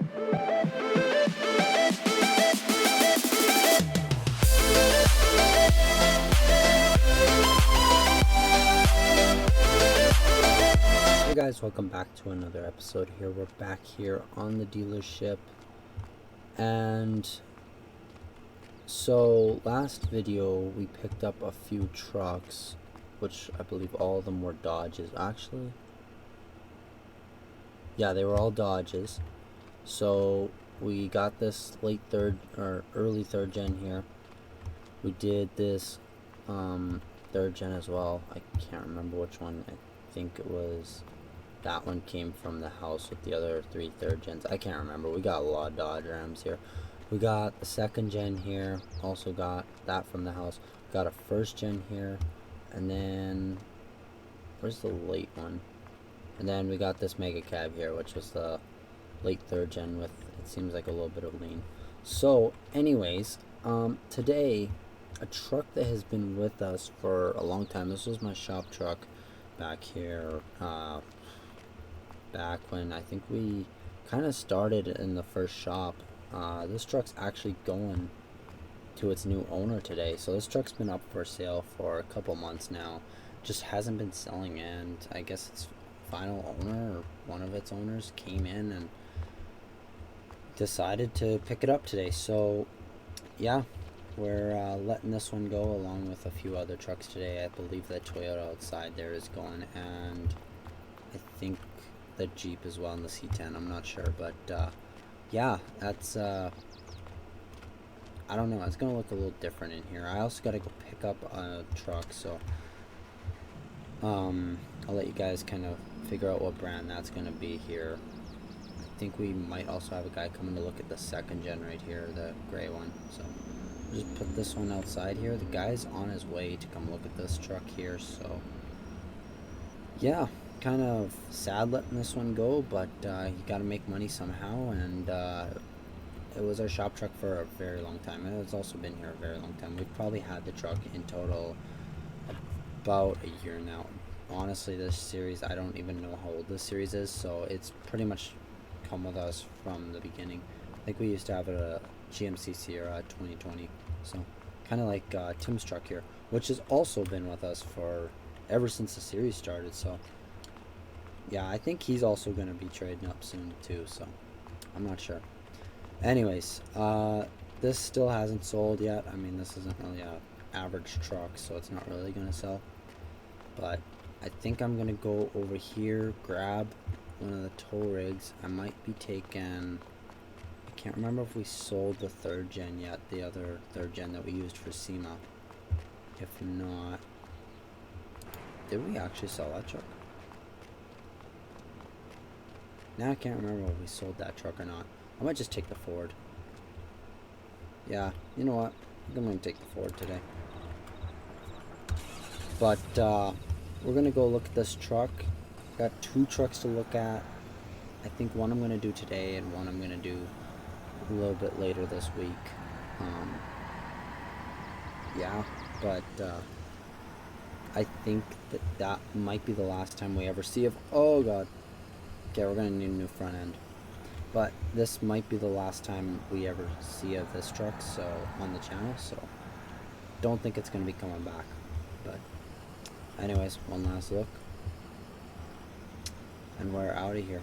Hey guys, welcome back to another episode here. We're back here on the dealership, and so last video we picked up a few trucks, which I believe all of them were Dodges. Actually, yeah, they were all Dodges. So we got this late third or early third gen here. We did this third gen as well. I can't remember which one. I think it was that one came from the house with the other three third gens. I can't remember. We got a lot of Dodge Rams here. We got the second gen here. Also got that from the house. Got a first gen here. And then where's the late one? And then we got this mega cab here, which was the late third gen with, it seems like, a little bit of lean. So anyways, today a truck that has been with us for a long time. This was my shop truck back here, back when I think we kind of started in the first shop. This truck's actually going to its new owner today. So this truck's been up for sale for a couple months now. Just hasn't been selling, and I guess its final owner or one of its owners came in and decided to pick it up today. So yeah, we're letting this one go along with a few other trucks today. I believe that Toyota outside there is going, and I think the Jeep as well, and the C10. I'm not sure, but yeah, that's I don't know, it's gonna look a little different in here. I also gotta go pick up a truck, so I'll let you guys kind of figure out what brand that's gonna be here. I think we might also have a guy coming to look at the second gen right here, the gray one. So we'll just put this one outside here. The guy's on his way to come look at this truck here, so yeah, kind of sad letting this one go, but you gotta make money somehow, and it was our shop truck for a very long time. It's also been here a very long time. We've probably had the truck in total about a year now. Honestly, this series, I don't even know how old this series is, so it's pretty much come with us from the beginning. I think we used to have it a GMC Sierra 2020, so kind of like Tim's truck here, which has also been with us for ever since the series started. So yeah, I think he's also going to be trading up soon too, so I'm not sure. Anyways, this still hasn't sold yet. I mean, this isn't really a average truck, so it's not really going to sell, but I think I'm going to go over here, grab one of the tow rigs. I might be taking, I can't remember if we sold the third gen yet, the other third gen that we used for SEMA. If not, did we actually sell that truck? Now I can't remember if we sold that truck or not. I might just take the Ford. Yeah, you know what? I think I'm going to take the Ford today. But we're going to go look at this truck. Got two trucks to look at. I think one I'm going to do today and one I'm going to do a little bit later this week. Yeah, but I think that might be the last time we ever see of, oh god, okay, we're going to need a new front end, but this might be the last time we ever see of this truck, so on the channel, so don't think it's going to be coming back. But anyways, one last look and we're out of here.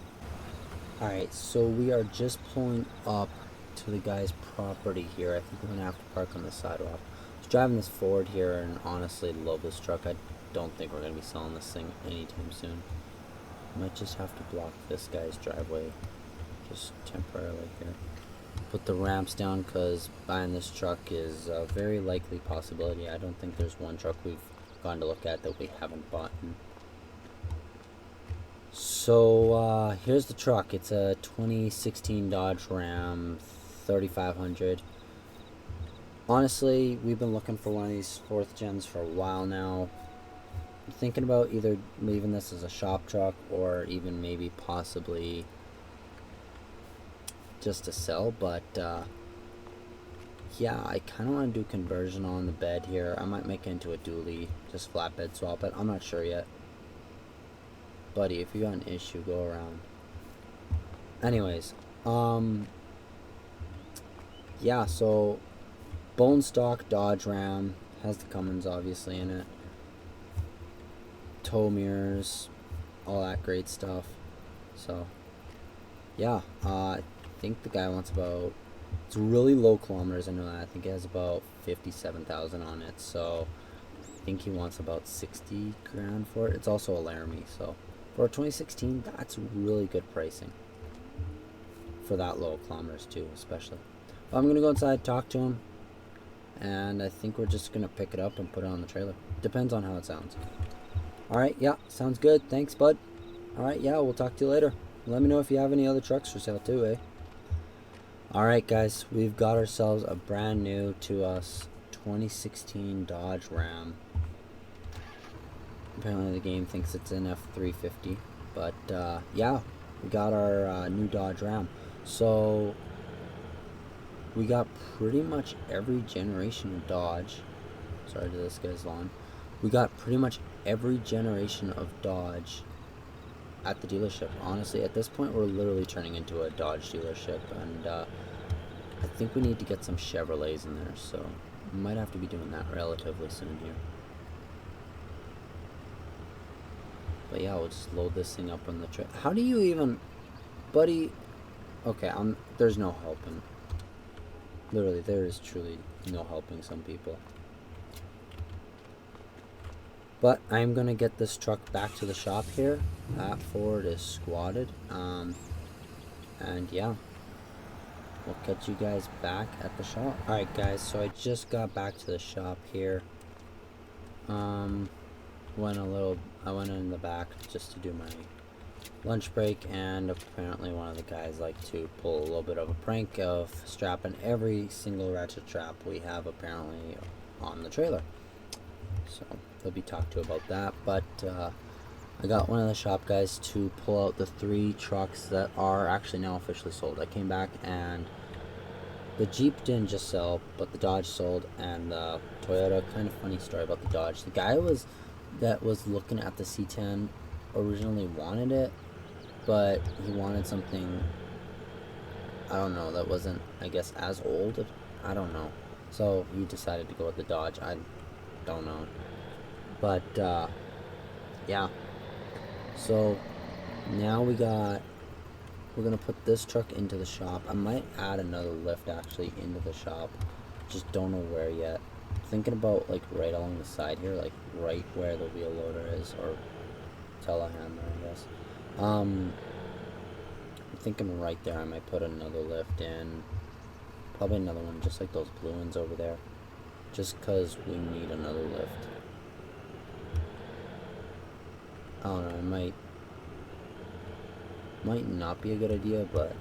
Alright, so we are just pulling up to the guy's property here. I think we're going to have to park on the sidewalk. I was driving this Ford here and honestly love this truck. I don't think we're going to be selling this thing anytime soon. Might just have to block this guy's driveway just temporarily here. Put the ramps down because buying this truck is a very likely possibility. I don't think there's one truck we've gone to look at that we haven't bought. So here's the truck. It's a 2016 Dodge Ram 3500. Honestly, we've been looking for one of these fourth gens for a while now. I'm thinking about either leaving this as a shop truck or even maybe possibly just to sell, but yeah, I kind of want to do conversion on the bed here. I might make it into a dually, just flatbed swap it. I'm not sure yet. Buddy, if you got an issue, go around. Anyways, Yeah, so bone stock Dodge Ram has the Cummins obviously in it. Tow mirrors, all that great stuff. So yeah, I think the guy wants about, it's really low kilometers, I know that. I think it has about 57,000 on it, so I think he wants about 60 grand for it. It's also a Laramie, so for a 2016, that's really good pricing for that low kilometers too, especially. Well, I'm gonna go inside, talk to him, and I think we're just gonna pick it up and put it on the trailer. Depends on how it sounds. Alright, yeah, sounds good. Thanks, bud. Alright, yeah, we'll talk to you later. Let me know if you have any other trucks for sale too, eh? Alright, guys, we've got ourselves a brand new to us 2016 Dodge Ram. Apparently the game thinks it's an F350, but yeah, we got our new Dodge Ram. So we got pretty much every generation of Dodge. Sorry to this guy's lawn. We got pretty much every generation of Dodge at the dealership. Honestly, at this point, we're literally turning into a Dodge dealership, and I think we need to get some Chevrolets in there, so we might have to be doing that relatively soon here. But yeah, we'll just load this thing up on the trailer. How do you even, buddy? Okay, there's no helping. Literally, there is truly no helping some people. But I'm gonna get this truck back to the shop here. That Ford is squatted. And yeah, we'll catch you guys back at the shop. Alright guys, so I just got back to the shop here. I went in the back just to do my lunch break, and apparently one of the guys like to pull a little bit of a prank of strapping every single ratchet strap we have apparently on the trailer. So they'll be talked to about that, but I got one of the shop guys to pull out the 3 trucks that are actually now officially sold. I came back and the Jeep didn't just sell, but the Dodge sold, and the Toyota, kind of funny story about the Dodge. The guy that was looking at the C10 originally wanted it, but he wanted something, I don't know, that wasn't, I guess, as old. I don't know. So he decided to go with the Dodge. I don't know. But, yeah. So now we're gonna put this truck into the shop. I might add another lift actually into the shop. Just don't know where yet. Thinking about like right along the side here, like right where the wheel loader is, or telehandler, I guess. I'm thinking right there I might put another lift in. Probably another one just like those blue ones over there. Just cause we need another lift. I don't know, it might not be a good idea, but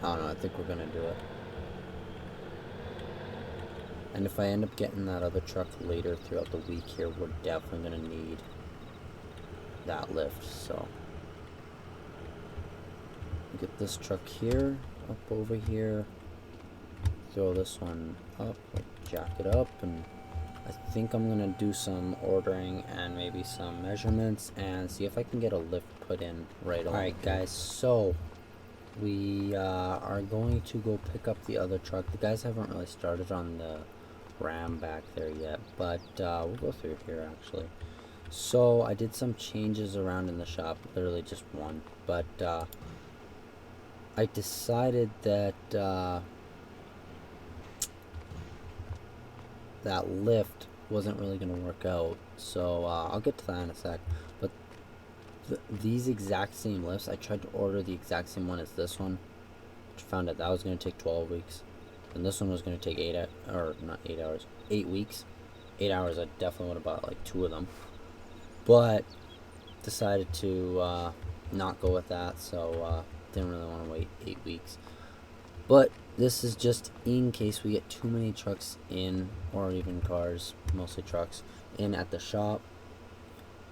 I don't know, I think we're gonna do it. And if I end up getting that other truck later throughout the week here, we're definitely gonna need that lift. So get this truck here, up over here, throw this one up, jack it up, and I think I'm gonna do some ordering and maybe some measurements and see if I can get a lift put in right away. Alright guys, so we are going to go pick up the other truck. The guys haven't really started on the Ram back there yet, but we'll go through here actually. So I did some changes around in the shop, literally just one, but I decided that that lift wasn't really going to work out, so I'll get to that in a sec. But these exact same lifts, I tried to order the exact same one as this one, which found out that was going to take 12 weeks, and this one was going to take 8 weeks. 8 hours. I definitely would have bought like 2 of them, but decided to not go with that, so didn't really want to wait 8 weeks. But this is just in case we get too many trucks in, or even cars, mostly trucks, in at the shop.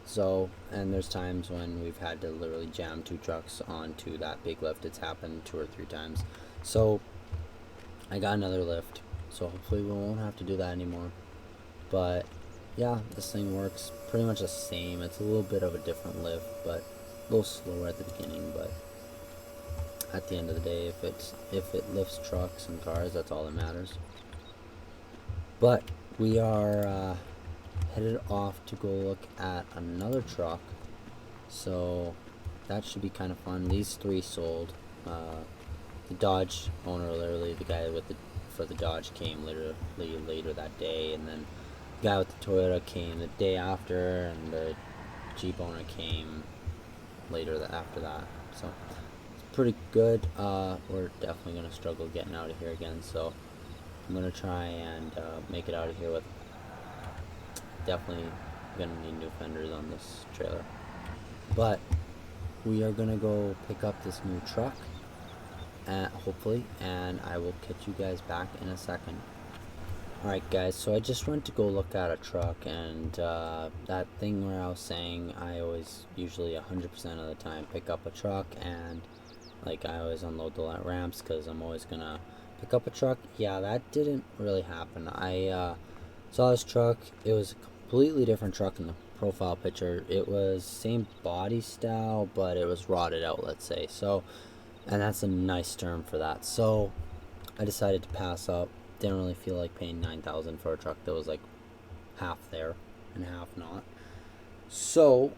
So, and there's times when we've had to literally jam 2 trucks onto that big lift. It's happened 2 or 3 times. So I got another lift, so hopefully we won't have to do that anymore. But yeah, this thing works pretty much the same. It's a little bit of a different lift, but a little slower at the beginning, but at the end of the day, if it lifts trucks and cars, that's all that matters. But we are headed off to go look at another truck, so that should be kind of fun. These three sold. The Dodge owner, literally the guy with for the Dodge, came literally later that day, and then the guy with the Toyota came the day after, and the Jeep owner came later after that. So it's pretty good. We're definitely gonna struggle getting out of here again, so I'm gonna try and make it out of here with. Definitely gonna need new fenders on this trailer, but we are gonna go pick up this new truck, hopefully, and I will catch you guys back in a second. Alright guys, so I just went to go look at a truck, and that thing where I was saying I always, usually 100% of the time, pick up a truck, and like I always unload the ramps because I'm always gonna pick up a truck. Yeah, that didn't really happen. I saw this truck. It was a completely different truck in the profile picture. It was same body style, but it was rotted out, let's say. So, and that's a nice term for that. So I decided to pass up. Didn't really feel like paying $9,000 for a truck that was like half there and half not. So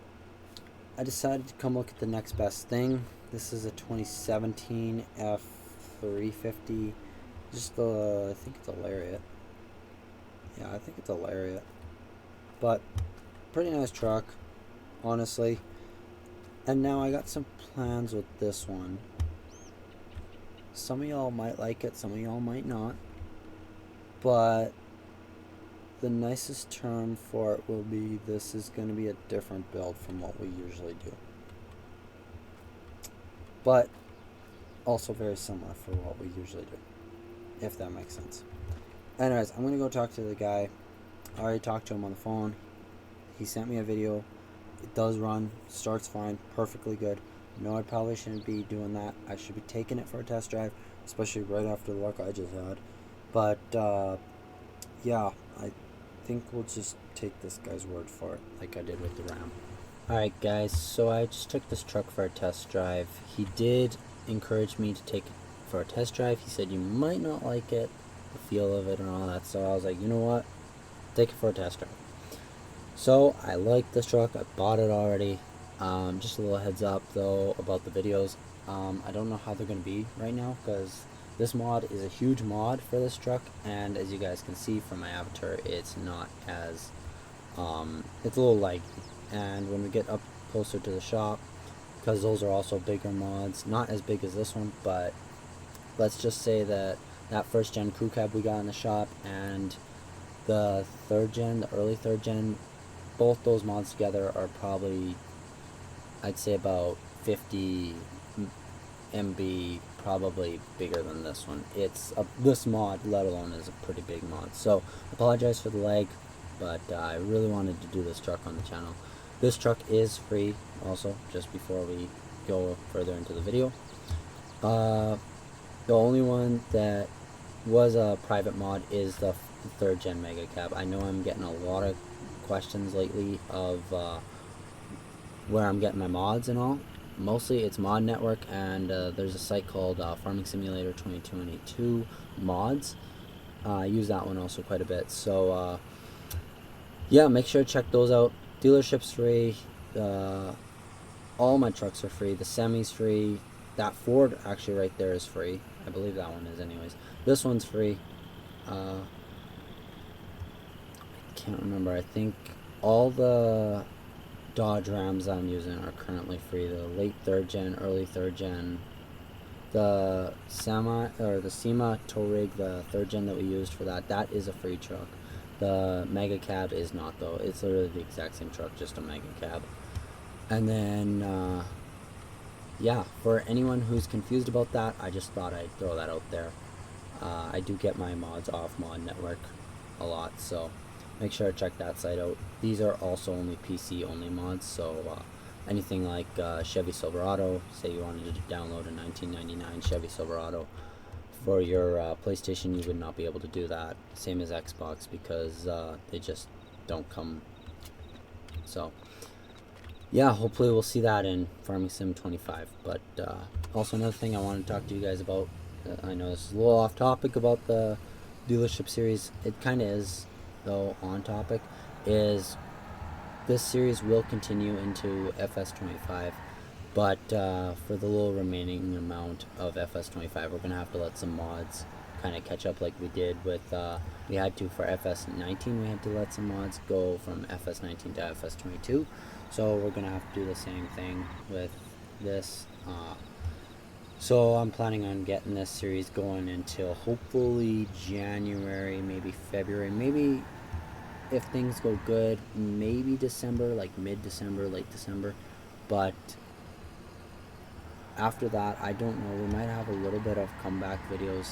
I decided to come look at the next best thing. This is a 2017 F350. Just I think it's a Lariat. Yeah, I think it's a Lariat. But pretty nice truck, honestly. And now I got some plans with this one. Some of y'all might like it, some of y'all might not. But the nicest term for it will be, this is going to be a different build from what we usually do. But also very similar for what we usually do, if that makes sense. Anyways, I'm going to go talk to the guy. I already talked to him on the phone. He sent me a video. It does run, starts fine, perfectly good. No, I probably shouldn't be doing that. I should be taking it for a test drive, especially right after the luck I just had. But yeah, I think we'll just take this guy's word for it, like I did with the Ram. Alright guys, so I just took this truck for a test drive. He did encourage me to take it for a test drive. He said you might not like it, the feel of it and all that, so I was like, you know what, take it for a test drive. So I like this truck. I bought it already. Just a little heads up though about the videos. I don't know how they're going to be right now because this mod is a huge mod for this truck, and as you guys can see from my avatar, it's not as it's a little laggy. And when we get up closer to the shop, because those are also bigger mods, not as big as this one, but let's just say that that first gen crew cab we got in the shop and the third gen, the early third gen, both those mods together are probably, I'd say about 50 MB, probably bigger than this one. It's this mod, let alone, is a pretty big mod. So apologize for the lag, but I really wanted to do this truck on the channel. This truck is free also, just before we go further into the video. The only one that was a private mod is the third gen mega cab. I know I'm getting a lot of questions lately of where I'm getting my mods and all. Mostly it's Mod Network, and there's a site called Farming Simulator 22 mods. I use that one also quite a bit. So yeah, make sure to check those out. Dealership's free. All my trucks are free. The semi's free. That Ford actually right there is free. I believe that one is anyways. This one's free. I can't remember. I think all the Dodge Rams I'm using are currently free. The late third gen, early third gen, the SEMA tow rig, the third gen that we used for that is a free truck. The mega cab is not though. It's literally the exact same truck, just a mega cab. And then yeah, for anyone who's confused about that, I just thought I'd throw that out there. I do get my mods off Mod Network a lot, so make sure to check that site out. These are also only PC only mods, so anything like Chevy Silverado, say you wanted to download a 1999 Chevy Silverado for your PlayStation, you would not be able to do that. Same as Xbox, because they just don't come. So yeah, hopefully we'll see that in Farming Sim 25, but Also, another thing I want to talk to you guys about, I know this is a little off topic about the dealership series, it kind of is, though, on topic, is this series will continue into FS25, but for the little remaining amount of FS25, we're going to have to let some mods kind of catch up like we did with, we had to for FS19, we had to let some mods go from FS19 to FS22, so we're going to have to do the same thing with this. So I'm planning on getting this series going until hopefully January, maybe February, maybe if things go good, maybe December, like mid-December, late December. But after that, I don't know. We might have a little bit of comeback videos,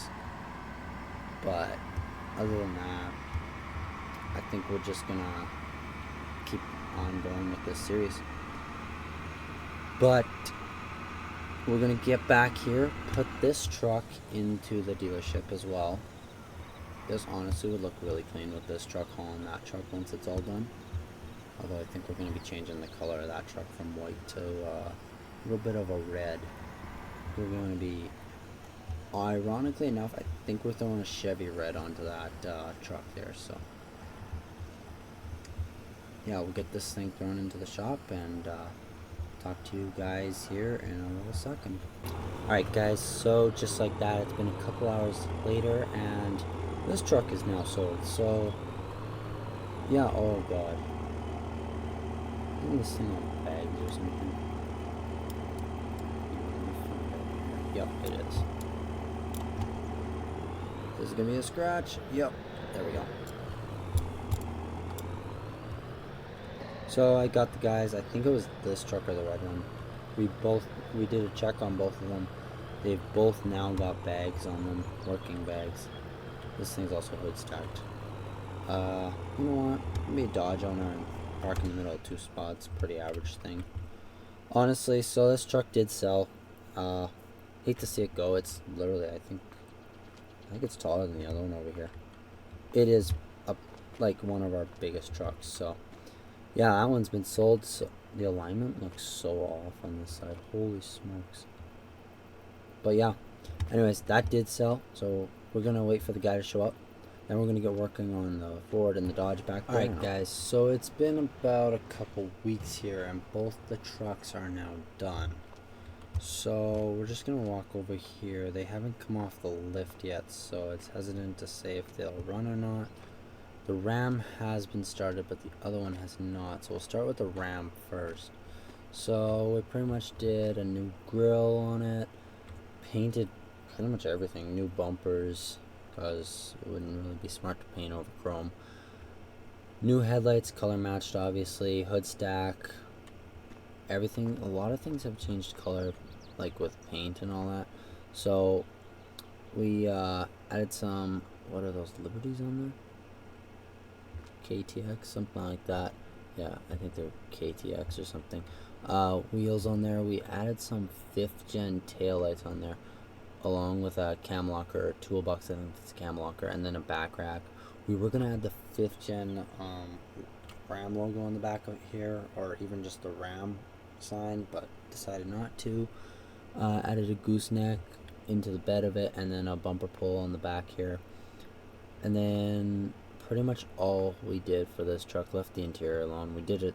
but other than that, I think we're just gonna keep on going with this series. But we're gonna get back here, put this truck into the dealership as well. This honestly would look really clean with this truck hauling that truck once it's all done. Although I think we're going to be changing the color of that truck from white to a little bit of a red. We're going to be, ironically enough, I think we're throwing a Chevy red onto that truck there. So yeah, we'll get this thing thrown into the shop and talk to you guys here in a little second. Alright guys, so just like that, it's been a couple hours later and this truck is now sold. So yeah, oh god. I think this thing on bags or something. Yep, it is. This is gonna be a scratch. Yep, there we go. So I got the guys, I think it was this truck or the red one. We did a check on both of them. They've both now got bags on them, working bags. This thing's also hood stacked. You know what? Maybe a Dodge owner and park in the middle of two spots. Pretty average thing. Honestly, so this truck did sell. Hate to see it go. It's literally, I think it's taller than the other one over here. It is like one of our biggest trucks. So yeah, that one's been sold. So the alignment looks so off on this side. Holy smokes. But yeah, anyways, that did sell. So we're gonna wait for the guy to show up. Then we're gonna get working on the Ford and the Dodge back there. Alright guys, so it's been about a couple weeks here and both the trucks are now done. So we're just gonna walk over here. They haven't come off the lift yet, so it's hesitant to say if they'll run or not. The Ram has been started, but the other one has not. So we'll start with the Ram first. So we pretty much did a new grill on it, painted pretty much everything, new bumpers, because it wouldn't really be smart to paint over chrome. New headlights, color matched obviously, hood stack, everything, a lot of things have changed color, like with paint and all that. So we added some, what are those, Liberties on there? KTX, something like that. Yeah, I think they're KTX or something. Wheels on there. We added some 5th gen taillights on there, along with a cam locker, toolbox, I think it's a cam locker, and then a back rack. We were gonna add the 5th gen Ram logo on the back of here, or even just the Ram sign, but decided not to. Added a gooseneck into the bed of it, and then a bumper pull on the back here. And then pretty much all we did for this truck, left the interior alone. We did a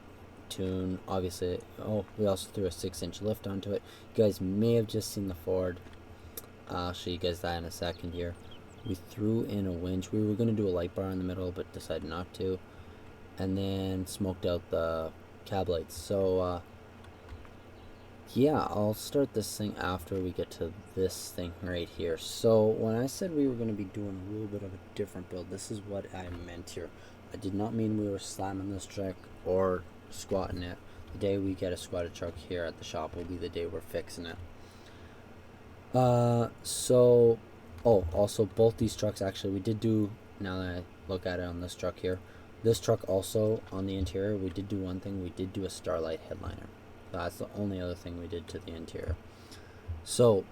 tune, obviously. Oh, we also threw a 6-inch lift onto it. You guys may have just seen the Ford. I'll show you guys that in a second here. We threw in a winch. We were going to do a light bar in the middle, but decided not to. And then smoked out the cab lights. So yeah, I'll start this thing after we get to this thing right here. So when I said we were going to be doing a little bit of a different build, this is what I meant here. I did not mean we were slamming this truck or squatting it. The day we get a squatted truck here at the shop will be the day we're fixing it. So, oh, also both these trucks, actually, we did do, now that I look at it on this truck here, this truck also, on the interior, we did do one thing, we did do a Starlight headliner. That's the only other thing we did to the interior. So,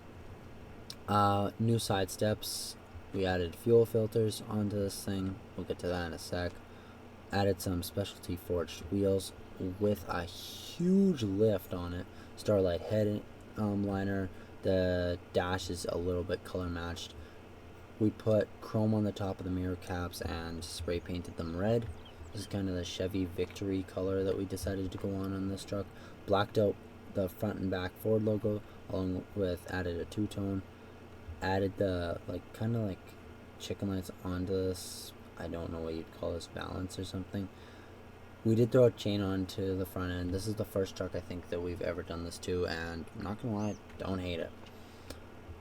new side steps, we added fuel filters onto this thing, we'll get to that in a sec. Added some specialty forged wheels with a huge lift on it, Starlight head liner, The dash is a little bit color matched. We put chrome on the top of the mirror caps and spray painted them red. This is kind of the Chevy Victory color that we decided to go on this truck. Blacked out the front and back Ford logo, along with added a two-tone. Added the kind of like chicken lights onto this. I don't know what you'd call this, valance or something. We did throw a chain onto the front end. This is the first truck I think that we've ever done this to, and I'm not gonna lie, don't hate it.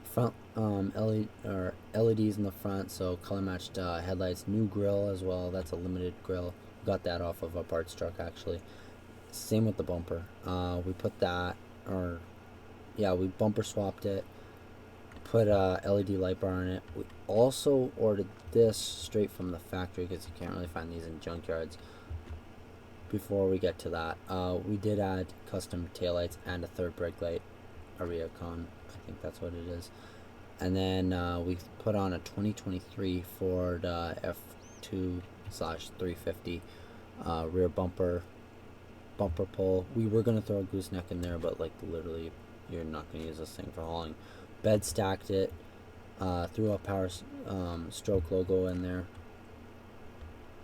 Front LEDs in the front, so color matched headlights. New grill as well. That's a limited grill. Got that off of a parts truck actually. Same with the bumper. We put that, we bumper swapped it. Put a LED light bar on it. We also ordered this straight from the factory because you can't really find these in junkyards. Before we get to that, we did add custom taillights and a third brake light, a Recon, I think that's what it is. And then we put on a 2023 Ford F2/350 rear bumper pull. We were gonna throw a gooseneck in there, but like literally, you're not gonna use this thing for hauling. Bed stacked it, threw a power stroke logo in there.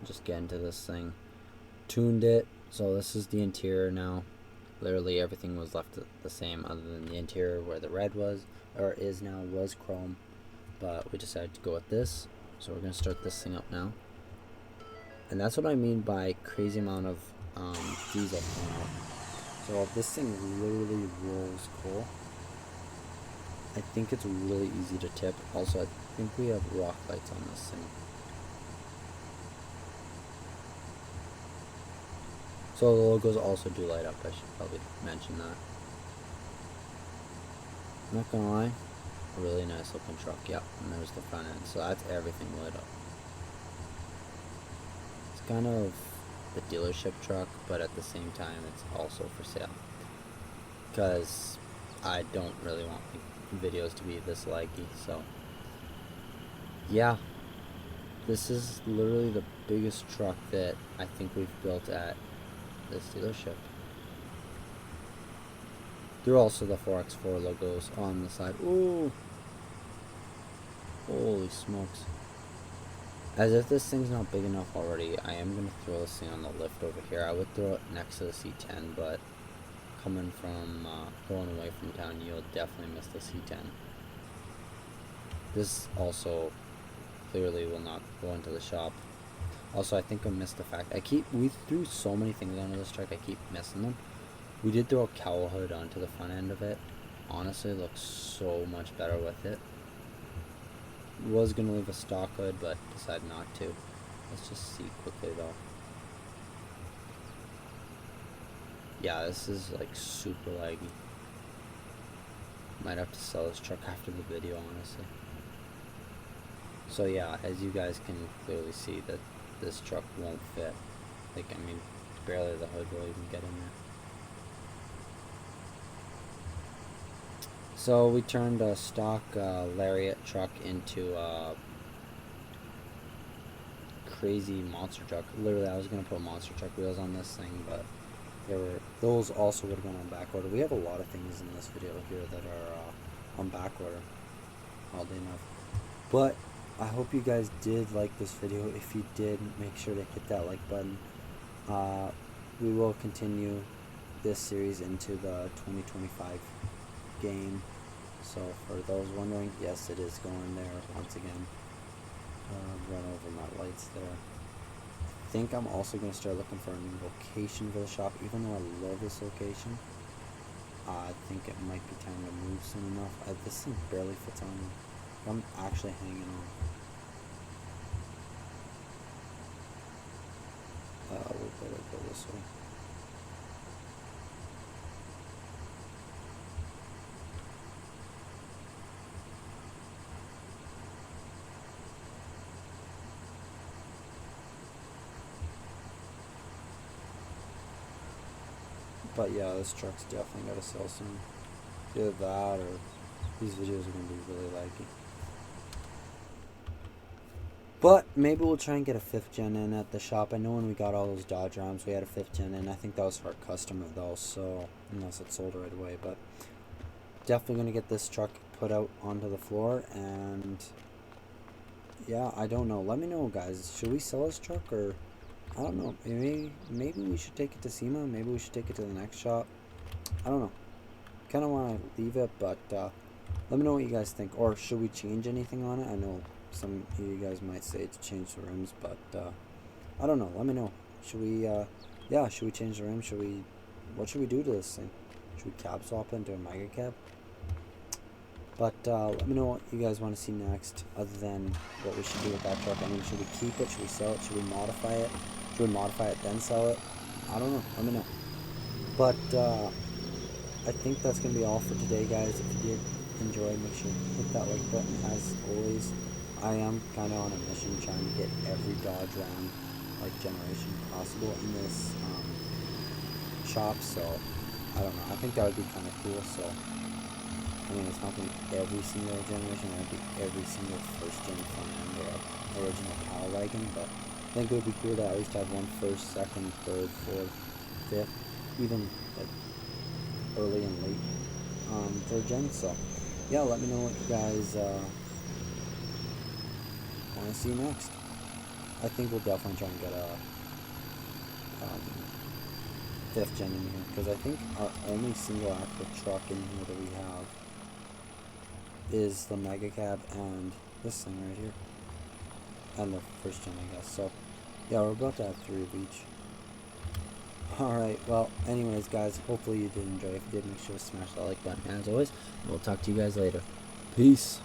Just get into this thing. Tuned it, so this is the interior now. Literally everything was left the same other than the interior where the red was, or is now, was chrome. But we decided to go with this, so we're going to start this thing up now. And that's what I mean by crazy amount of diesel coming out. So this thing literally rolls cool. I think it's really easy to tip. Also, I think we have rock lights on this thing. So the logos also do light up. I should probably mention that. I'm not gonna lie, a really nice looking truck. Yep, and there's the front end. So that's everything lit up. It's kind of the dealership truck, but at the same time, it's also for sale. Because I don't really want videos to be this laggy. So yeah, this is literally the biggest truck that I think we've built at this dealership. There are also the 4x4 logos on the side. Ooh, holy smokes. As if this thing's not big enough already, I am going to throw this thing on the lift over here. I would throw it next to the C10, but coming from going away from town, you'll definitely miss the C10. This also clearly will not go into the shop. Also, I think I missed the fact, we threw so many things onto this truck, I keep missing them. We did throw a cowl hood onto the front end of it. Honestly, it looks so much better with it. Was going to leave a stock hood, but decided not to. Let's just see quickly though. Yeah, this is like super laggy. Might have to sell this truck after the video, honestly. So yeah, as you guys can clearly see, that this truck won't fit. Like, I mean, barely the hood will even get in there. So we turned a stock Lariat truck into a crazy monster truck. Literally, I was gonna put monster truck wheels on this thing, but those also would have gone on back order. We have a lot of things in this video here that are on back order, oddly enough. But I hope you guys did like this video. If you did, make sure to hit that like button. We will continue this series into the 2025 game. So for those wondering, yes, it is going there once again. Run over my lights there. I think I'm also going to start looking for a new location for the shop. Even though I love this location, I think it might be time to move soon enough. This thing barely fits on me. I'm actually hanging on. We better go this way. But yeah, this truck's definitely got to sell soon. Either that or these videos are going to be really laggy. But maybe we'll try and get a 5th gen in at the shop. I know when we got all those Dodge Rams, we had a 5th gen in. I think that was for a customer though, so unless it sold right away. But definitely going to get this truck put out onto the floor, and yeah, I don't know. Let me know, guys. Should we sell this truck, or I don't know. Maybe we should take it to SEMA. Maybe we should take it to the next shop. I don't know. Kind of want to leave it, but let me know what you guys think. Or should we change anything on it? I know some of you guys might say to change the rims, but I don't know. Let me know. Should we? Yeah, should we change the rims? What should we do to this thing? Should we cab swap it into a mega cab? But let me know what you guys want to see next, other than what we should do with that truck. I mean, should we keep it? Should we sell it? Should we modify it? Should we modify it then sell it? I don't know. Let me know. But I think that's going to be all for today, guys. If you did enjoy, make sure you hit that like button. As always, I am kind of on a mission trying to get every Dodge Ram generation possible in this shop, so I don't know. I think that would be kind of cool. So I mean, it's not going to be every single generation, it would be every single first gen front end or original Power Wagon, but I think it would be cool to at least have one first, second, third, fourth, fifth, even like early and late third gen. So yeah, let me know what you guys want to see next. I think we'll definitely try and get a fifth gen in here, because I think our only single axle truck in here that we have is the mega cab and this thing right here, and the first gen, I guess. So yeah, we're about to have 3 of each. Alright, well, anyways, guys, hopefully you did enjoy. If you did, make sure to smash that like button. As always, we'll talk to you guys later. Peace.